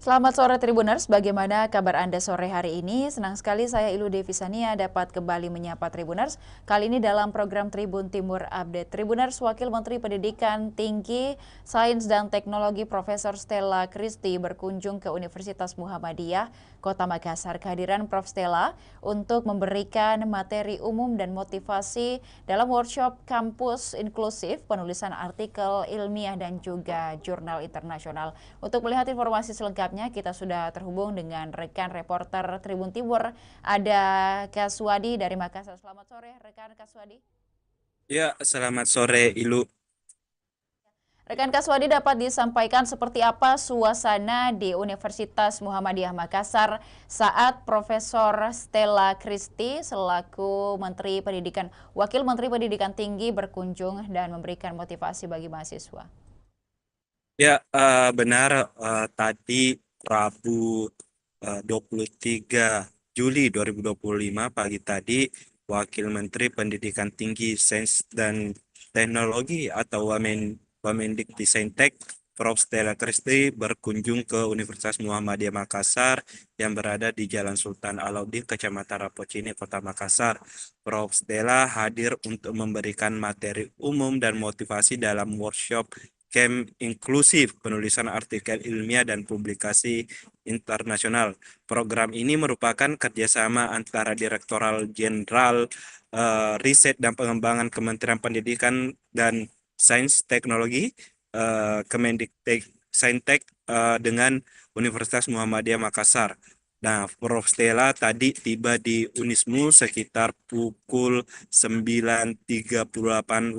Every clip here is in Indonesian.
Selamat sore Tribuners, bagaimana kabar Anda sore hari ini? Senang sekali saya Ilu Devisania dapat kembali menyapa Tribuners. Kali ini dalam program Tribun Timur Update. Tribuners, Wakil Menteri Pendidikan Tinggi, Sains dan Teknologi Profesor Stella Christy berkunjung ke Universitas Muhammadiyah, Kota Makassar. Kehadiran Prof. Stella untuk memberikan materi umum dan motivasi dalam workshop kampus inklusif, penulisan artikel ilmiah dan juga jurnal internasional. Untuk melihat informasi selengkapnya, kita sudah terhubung dengan rekan reporter Tribun Timur, ada Kaswadi dari Makassar. Selamat sore, rekan Kaswadi. Ya, selamat sore Ilu. Rekan Kaswadi, dapat disampaikan seperti apa suasana di Universitas Muhammadiyah Makassar saat Profesor Stella Christy selaku Wakil Menteri Pendidikan Tinggi berkunjung dan memberikan motivasi bagi mahasiswa. Ya, benar tadi Rabu 23 Juli 2025 pagi tadi Wakil Menteri Pendidikan Tinggi, Sains dan Teknologi atau Wamendiktissaintek Prof. Stella Christy berkunjung ke Universitas Muhammadiyah Makassar yang berada di Jalan Sultan Alauddin, Kecamatan Rapocini, Kota Makassar. Prof. Stella hadir untuk memberikan materi umum dan motivasi dalam workshop Camp Inklusif, penulisan artikel ilmiah dan publikasi internasional. Program ini merupakan kerjasama antara Direktoral Jenderal Riset dan Pengembangan Kementerian Pendidikan dan Sains Teknologi, Kemendikbudristek, dengan Universitas Muhammadiyah Makassar. Nah, Prof. Stella tadi tiba di Unismu sekitar pukul 9.38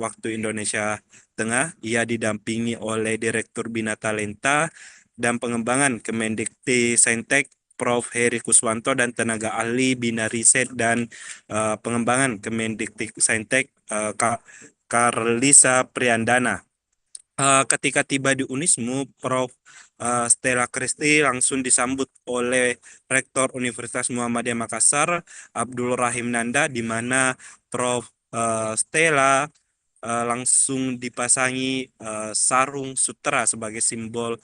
waktu Indonesia Tengah. Ia didampingi oleh Direktur Bina Talenta dan Pengembangan Kemendikbudristek Prof. Heri Kuswanto dan tenaga ahli Bina Riset dan Pengembangan Kemendikbudristek Karlisa Priandana. Ketika tiba di Unismu, Prof. Stella Christy langsung disambut oleh Rektor Universitas Muhammadiyah Makassar, Abdul Rahim Nanda, di mana Prof. Stella langsung dipasangi sarung sutera sebagai simbol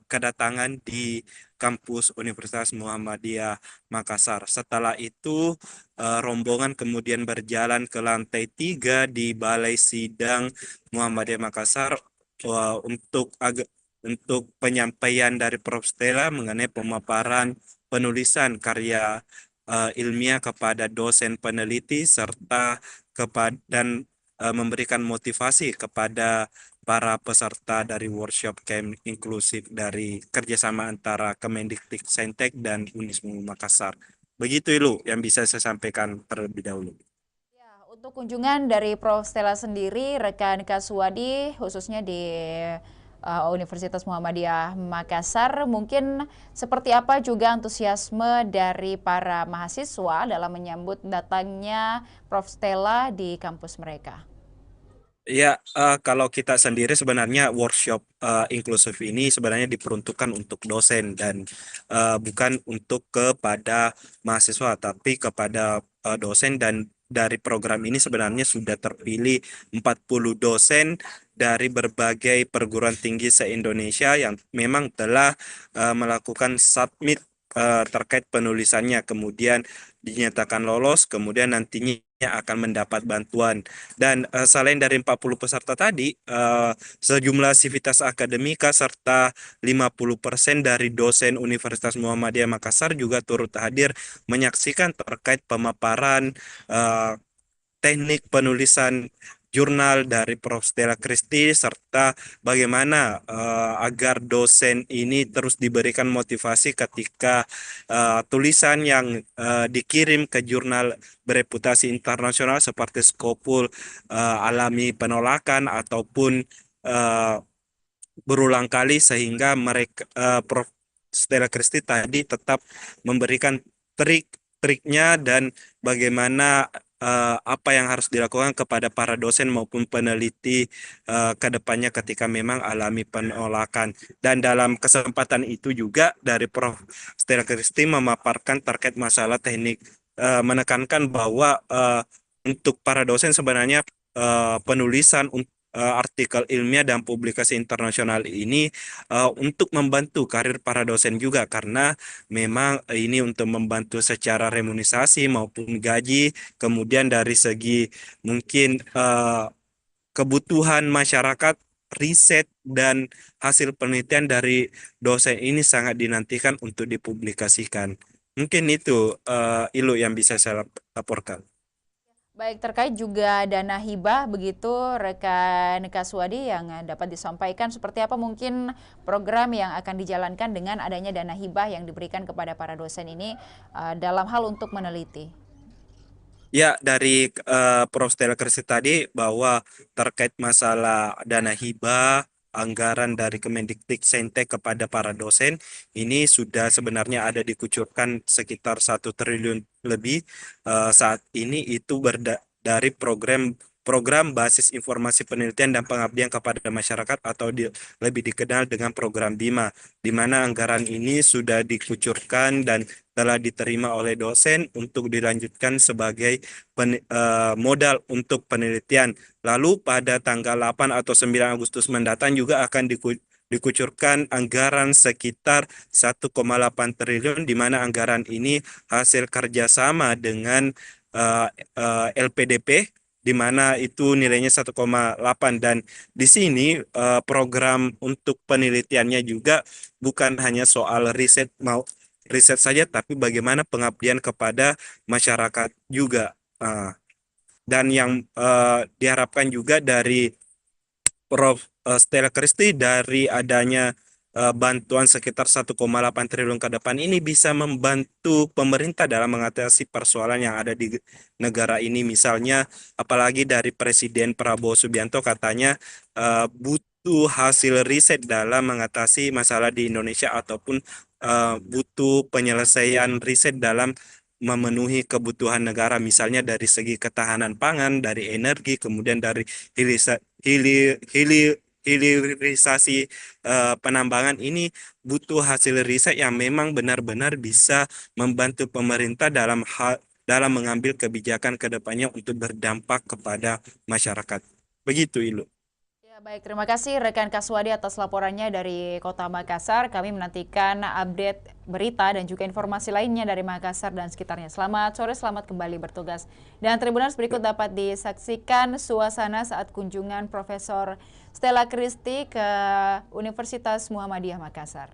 kedatangan di kampus Universitas Muhammadiyah Makassar. Setelah itu, rombongan kemudian berjalan ke lantai 3 di Balai Sidang Muhammadiyah Makassar untuk penyampaian dari Prof. Stella mengenai pemaparan penulisan karya ilmiah kepada dosen peneliti serta dan memberikan motivasi kepada para peserta dari workshop camp inklusif dari kerjasama antara Kemendikbudristek dan Unismu Makassar. Begitu Ilu yang bisa saya sampaikan terlebih dahulu. Ya, untuk kunjungan dari Prof. Stella sendiri, rekan Kaswadi, khususnya di Universitas Muhammadiyah Makassar, mungkin seperti apa juga antusiasme dari para mahasiswa dalam menyambut datangnya Prof. Stella di kampus mereka? Ya, kalau kita sendiri sebenarnya workshop inklusif ini sebenarnya diperuntukkan untuk dosen dan bukan untuk kepada mahasiswa, tapi kepada dosen, dan dari program ini sebenarnya sudah terpilih 40 dosen dari berbagai perguruan tinggi se-Indonesia yang memang telah melakukan submit terkait penulisannya, kemudian dinyatakan lolos, kemudian nantinya akan mendapat bantuan. Dan selain dari 40 peserta tadi, sejumlah sivitas akademika serta 50% dari dosen Universitas Muhammadiyah Makassar juga turut hadir menyaksikan terkait pemaparan eh, teknik penulisan jurnal dari Prof. Stella Christy serta bagaimana agar dosen ini terus diberikan motivasi ketika tulisan yang dikirim ke jurnal bereputasi internasional seperti Scopul alami penolakan ataupun eh, berulang kali, sehingga mereka Prof. Stella Christy tadi tetap memberikan trik-triknya dan bagaimana apa yang harus dilakukan kepada para dosen maupun peneliti ke depannya ketika memang alami penolakan. Dan dalam kesempatan itu juga dari Prof. Stella Christy memaparkan terkait masalah teknik, menekankan bahwa untuk para dosen sebenarnya penulisan artikel ilmiah dan publikasi internasional ini untuk membantu karir para dosen juga karena memang ini untuk membantu secara remunerasi maupun gaji, kemudian dari segi mungkin kebutuhan masyarakat, riset dan hasil penelitian dari dosen ini sangat dinantikan untuk dipublikasikan. Mungkin itu Ilu yang bisa saya laporkan. Baik, terkait juga dana hibah begitu rekan Kaswadi yang dapat disampaikan seperti apa mungkin program yang akan dijalankan dengan adanya dana hibah yang diberikan kepada para dosen ini dalam hal untuk meneliti. Ya, dari Prof. Stella Kresik tadi bahwa terkait masalah dana hibah, anggaran dari Kemendikbudristek kepada para dosen, ini sudah sebenarnya ada dikucurkan sekitar 1 triliun lebih. Saat ini itu dari program basis informasi penelitian dan pengabdian kepada masyarakat atau lebih dikenal dengan program BIMA, di mana anggaran ini sudah dikucurkan dan telah diterima oleh dosen untuk dilanjutkan sebagai modal untuk penelitian. Lalu pada tanggal 8 atau 9 Agustus mendatang juga akan dikucurkan anggaran sekitar 1,8 triliun di mana anggaran ini hasil kerjasama dengan LPDP di mana itu nilainya 1,8 dan di sini program untuk penelitiannya juga bukan hanya soal riset saja tapi bagaimana pengabdian kepada masyarakat juga. Dan yang diharapkan juga dari Prof. Stella Christy dari adanya bantuan sekitar 1,8 triliun ke depan ini bisa membantu pemerintah dalam mengatasi persoalan yang ada di negara ini. Misalnya, apalagi dari Presiden Prabowo Subianto katanya butuh hasil riset dalam mengatasi masalah di Indonesia ataupun butuh penyelesaian riset dalam memenuhi kebutuhan negara, misalnya dari segi ketahanan pangan, dari energi, kemudian dari hilirisasi penambangan ini butuh hasil riset yang memang benar-benar bisa membantu pemerintah dalam mengambil kebijakan ke depannya untuk berdampak kepada masyarakat. Begitu, Ilu. Ya, baik, terima kasih rekan Kaswadi atas laporannya dari Kota Makassar. Kami menantikan update berita dan juga informasi lainnya dari Makassar dan sekitarnya. Selamat sore, selamat kembali bertugas. Dan Tribuners berikut dapat disaksikan suasana saat kunjungan Profesor Stella Christy ke Universitas Muhammadiyah Makassar.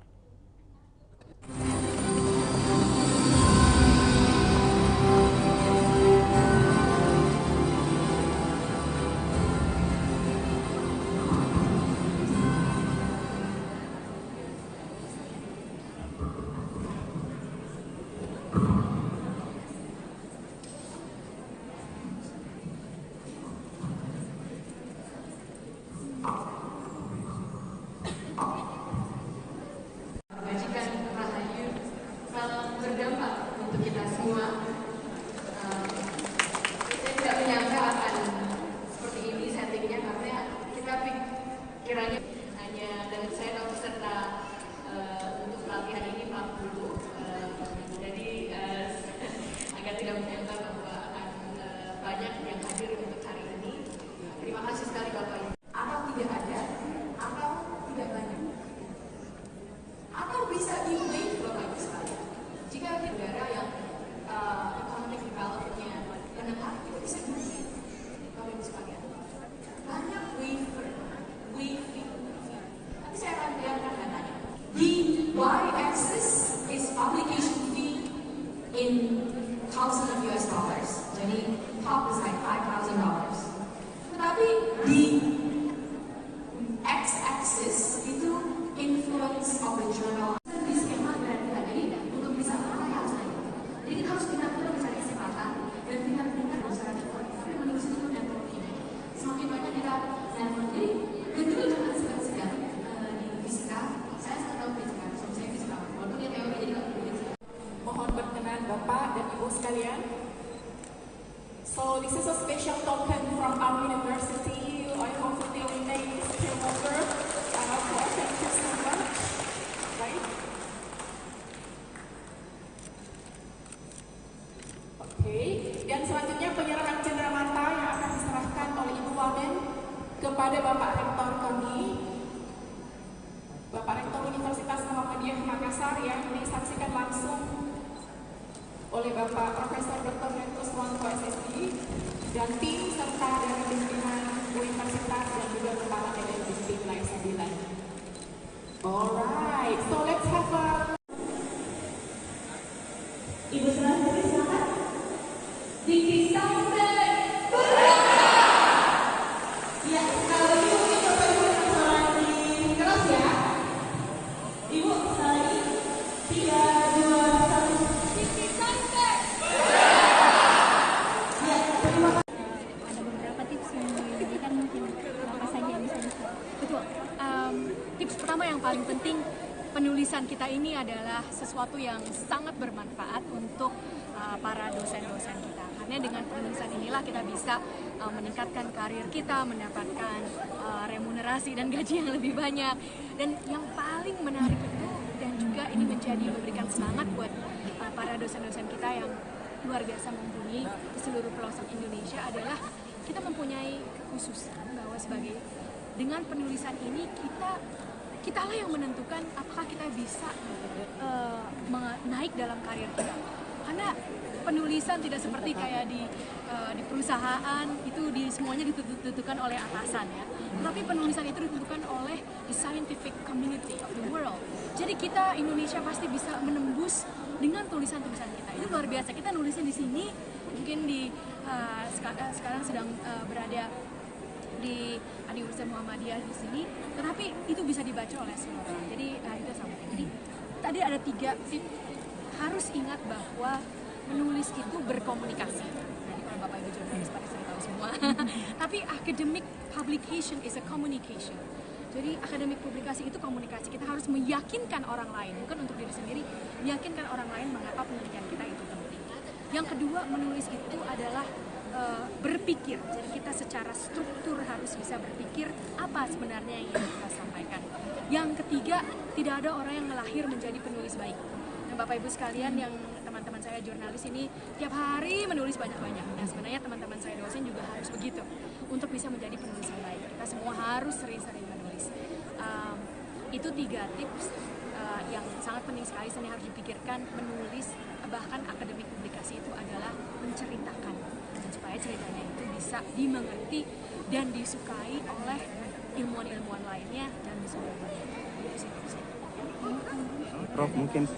So this is a special token from our university. I hope the remain still longer. Thank you so much. Right? Okay. Dan selanjutnya penyerahan cenderamata yang akan diserahkan oleh Ibu Wamen kepada Bapak yang disaksikan langsung oleh Bapak Profesor Dr. Menko Suwanto SSI dan tim serta dari pimpinan universitas dan juga kepala LLB wilayah 9. Alright, so let's have a Ibu selanjutnya silakan. Diki Sampai. Ya, kalau Ibu ini Bapak Ibu yang suara di keras ya. Ibu, sekali 3, 2, 1. Diki Sampai. Ya, terima kasih. Ada beberapa tips yang diberikan mungkin apa saja yang bisa di-share. Betul. Tips pertama yang paling penting, penulisan kita ini adalah sesuatu yang sangat bermanfaat untuk para dosen-dosen kita. Karena dengan penulisan inilah kita bisa meningkatkan karir kita, mendapatkan remunerasi dan gaji yang lebih banyak. Dan yang paling menarik itu, dan juga ini memberikan semangat buat para dosen-dosen kita yang luar biasa mumpuni di seluruh pelosok Indonesia adalah kita mempunyai kekhususan bahwa dengan penulisan ini kita lah yang menentukan apakah kita bisa naik dalam karir kita. Karena penulisan tidak seperti kayak di perusahaan itu semuanya ditentukan oleh atasan ya. Tetapi penulisan itu ditentukan oleh the scientific community of the world. Jadi kita Indonesia pasti bisa menembus dengan tulisan-tulisan kita. Itu luar biasa. Kita nulisnya di sini, mungkin sekarang sedang berada di Universitas Muhammadiyah di sini, tetapi itu bisa dibaca oleh semua orang. Jadi itu sama. Jadi tadi ada 3 tip. Harus ingat bahwa menulis itu berkomunikasi. Jadi kalau Bapak Ibu jurnalis pasti sudah tahu semua. Tapi academic publication is a communication. Jadi akademik publikasi itu komunikasi. Kita harus meyakinkan orang lain, bukan untuk diri sendiri, meyakinkan orang lain mengapa penelitian kita itu penting. Yang kedua, menulis itu adalah berpikir. Jadi kita secara struktur harus bisa berpikir apa sebenarnya yang ingin kita sampaikan. Yang ketiga, tidak ada orang yang lahir menjadi penulis baik. Nah, Bapak Ibu sekalian yang teman-teman saya jurnalis ini tiap hari menulis banyak-banyak. Nah, sebenarnya teman-teman saya dosen juga harus begitu untuk bisa menjadi penulis yang baik. Kita semua harus sering-sering menulis. Itu 3 tips yang sangat penting sekali. Saya harus dipikirkan. Menulis, bahkan akademik publikasi itu adalah menceritakan, dan supaya ceritanya itu bisa dimengerti dan disukai oleh ilmuwan-ilmuwan lainnya dan di seluruh dunia. Prof, mungkin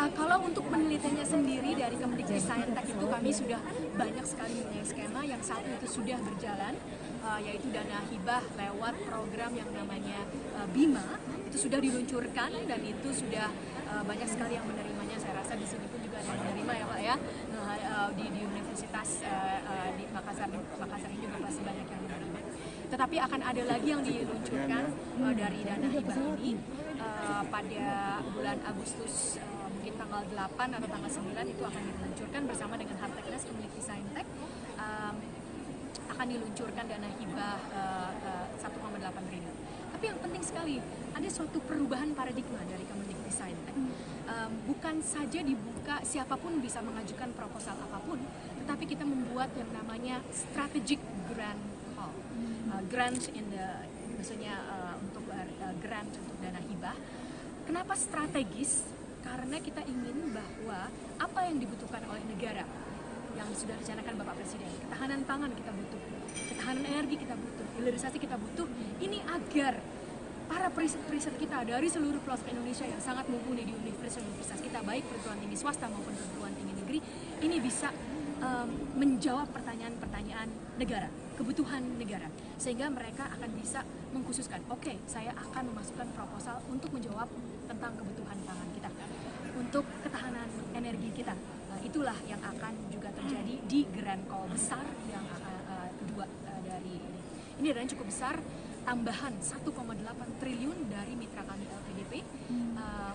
kalau untuk penelitiannya sendiri dari Kemdikbudristek itu kami sudah banyak sekali mempunyai skema. Yang satu itu sudah berjalan, yaitu dana hibah lewat program yang namanya BIMA. Itu sudah diluncurkan dan itu sudah banyak sekali yang menerimanya. Saya rasa di sini pun juga ada yang menerima ya Pak ya. Di Universitas di Makassar ini juga pasti banyak yang menerima. Tetapi akan ada lagi yang diluncurkan dari dana hibah ini pada bulan Agustus, mungkin tanggal 8 atau tanggal 9 itu akan diluncurkan bersama dengan Harteknas Kemdikbudristek. Akan diluncurkan dana hibah 1,8 triliun. Tapi yang penting sekali, ada suatu perubahan paradigma dari Kemdikbudristek. Bukan saja dibuka siapapun bisa mengajukan proposal apapun, tetapi kita membuat yang namanya strategic grant call. Grant maksudnya untuk grant untuk dana hibah. Kenapa strategis? Karena kita ingin bahwa apa yang dibutuhkan oleh negara yang sudah dicanangkan Bapak Presiden, ketahanan pangan kita butuh, ketahanan energi kita butuh, hilirisasi kita butuh, ini agar para periset kita dari seluruh pelosok Indonesia yang sangat mumpuni di universitas kita, baik perguruan tinggi swasta maupun perguruan tinggi negeri, ini bisa menjawab pertanyaan-pertanyaan negara, kebutuhan negara, sehingga mereka akan bisa mengkhususkan, oke, saya akan memasukkan proposal untuk menjawab tentang kebutuhan pangan kita, untuk ketahanan energi kita. Itulah yang akan juga terjadi di Grand Call besar yang kedua dari ini. Ini adalah cukup besar, tambahan 1,8 triliun dari mitra kami LPDP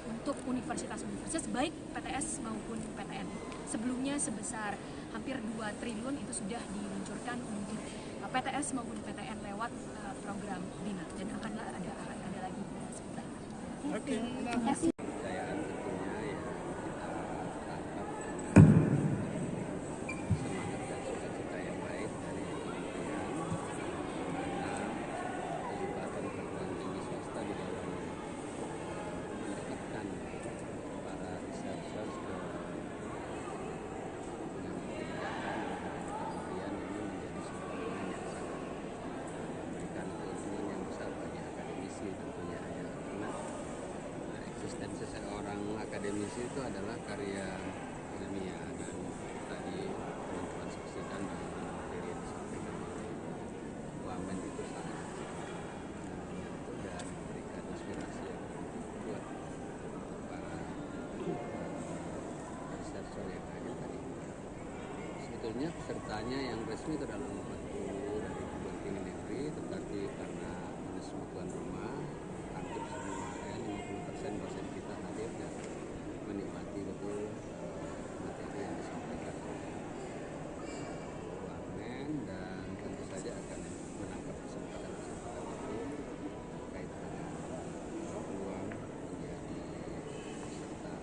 untuk universitas-universitas baik PTS maupun PTN. Sebelumnya sebesar hampir 2 triliun itu sudah diluncurkan untuk PTS maupun PTN lewat program BIMA, dan akan ada lagi sebentar. Oke. dan seseorang akademisi itu adalah karya ilmiah, dan tadi teman-teman saksikan bagaimana materi yang disampaikan oleh Wamen itu sangat menyentuh dan memberikan inspirasi yang kuat untuk para researcher yang hadir tadi. Sebetulnya pesertanya yang resmi itu dalam 40 dari Tribun Tinggi Negeri, tetapi karena manajemen tuan rumah hampir semua 50% dosen kita hadir dan menikmati betul materi yang disampaikan oleh Wamen, dan tentu saja akan menangkap kesempatan-kesempatan itu terkait dengan peluang menjadi peserta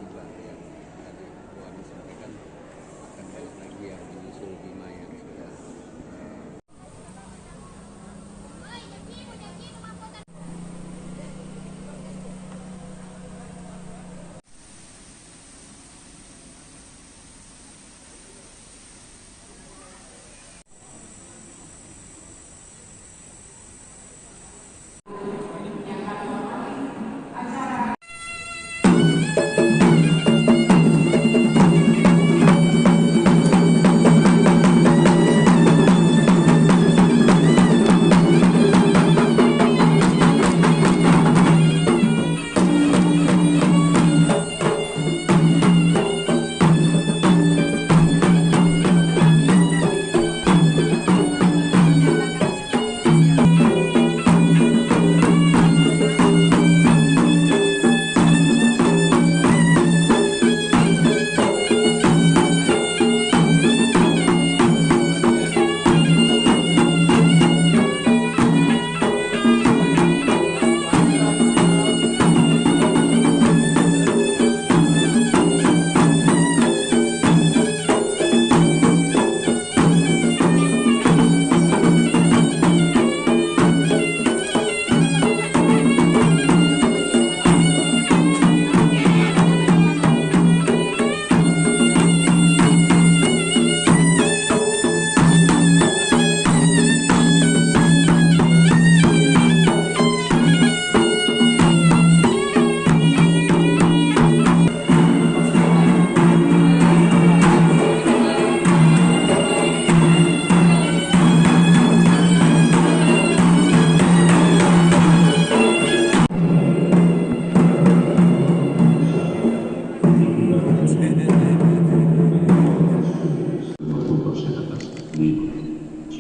hibah yang tadi Wamen sampaikan akan banyak lagi yang menyusul Bima yang sudah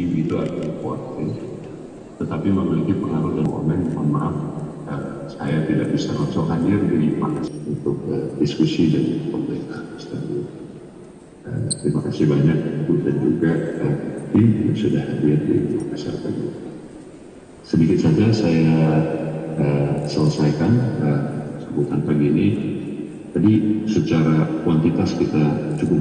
QE itu adalah kuartil, tetapi memiliki pengaruh dan momen. Mohon maaf, saya tidak bisa langsung hadir di Makassar untuk diskusi dan pemerintah. Terima kasih banyak Bu dan juga tim yang sudah hadir di Makassar tadi. Sedikit saja saya selesaikan sambutan pagi ini. Tadi secara kuantitas kita cukup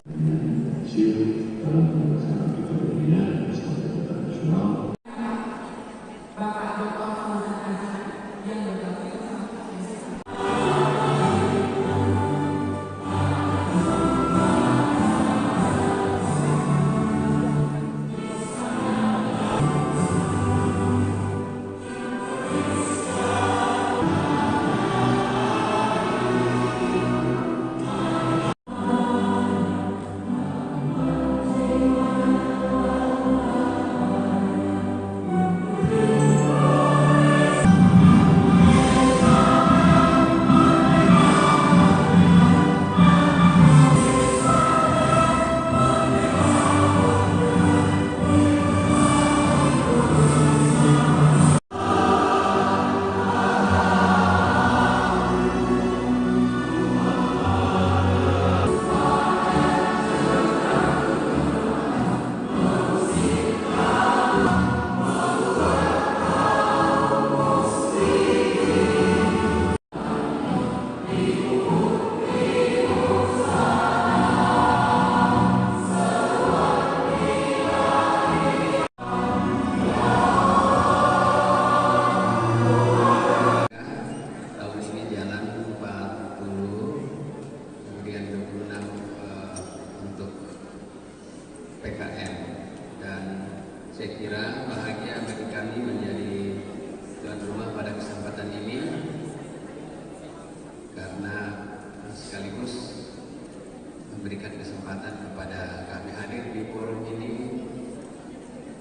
kesempatan kepada kami hadir di forum ini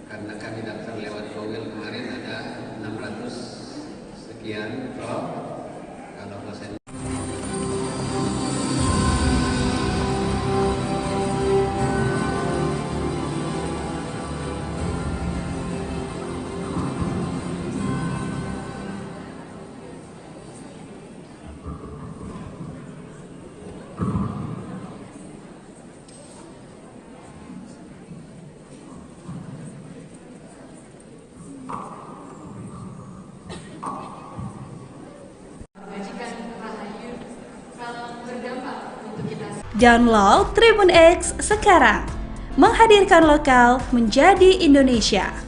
karena kami daftar lewat Google kemarin ada 600 sekian Prof. Kalau dosen Download Tribun X sekarang, menghadirkan lokal menjadi Indonesia.